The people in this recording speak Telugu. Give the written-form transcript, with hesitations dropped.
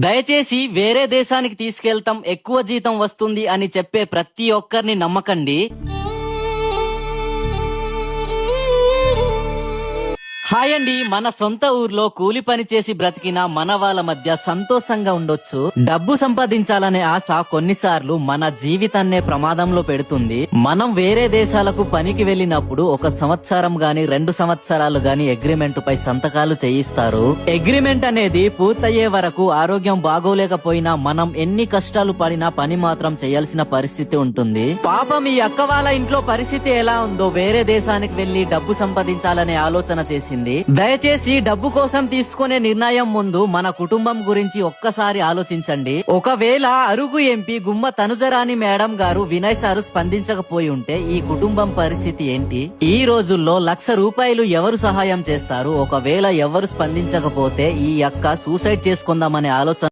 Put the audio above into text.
దయచేసి వేరే దేశానికి తీసుకెళ్తాం ఎక్కువ జీతం వస్తుంది అని చెప్పే ప్రతి ఒక్కరిని నమ్మకండి. హాయ్ అండి, మన సొంత ఊర్లో కూలి పని చేసి బ్రతికిన మన వాళ్ళ మధ్య సంతోషంగా ఉండొచ్చు. డబ్బు సంపాదించాలనే ఆశ కొన్నిసార్లు మన జీవితాన్నే ప్రమాదంలో పెడుతుంది. మనం వేరే దేశాలకు పనికి వెళ్ళినప్పుడు 1 సంవత్సరం గాని 2 సంవత్సరాలు గాని అగ్రిమెంట్ పై సంతకాలు చేయిస్తారు. అగ్రిమెంట్ అనేది పూర్తయ్యే వరకు ఆరోగ్యం బాగోలేకపోయినా మనం ఎన్ని కష్టాలు పడినా పని మాత్రం చేయాల్సిన పరిస్థితి ఉంటుంది. పాపం ఈ అక్క వాళ్ళ ఇంట్లో పరిస్థితి ఎలా ఉందో వేరే దేశానికి వెళ్లి డబ్బు సంపాదించాలనే ఆలోచన చేసింది. దయచేసి డబ్బు కోసం తీసుకునే నిర్ణయం ముందు మన కుటుంబం గురించి ఒక్కసారి ఆలోచించండి. ఒకవేళ అరుగు ఎంపీ గుమ్మ తనుజరాణి మేడం గారు వినయ్ సారు స్పందించకపోయి ఉంటే ఈ కుటుంబం పరిస్థితి ఏంటి? ఈ రోజుల్లో ₹1,00,000 ఎవరు సహాయం చేస్తారు? ఒకవేళ ఎవరు స్పందించకపోతే ఈ అక్క సూసైడ్ చేసుకుందామనే ఆలోచన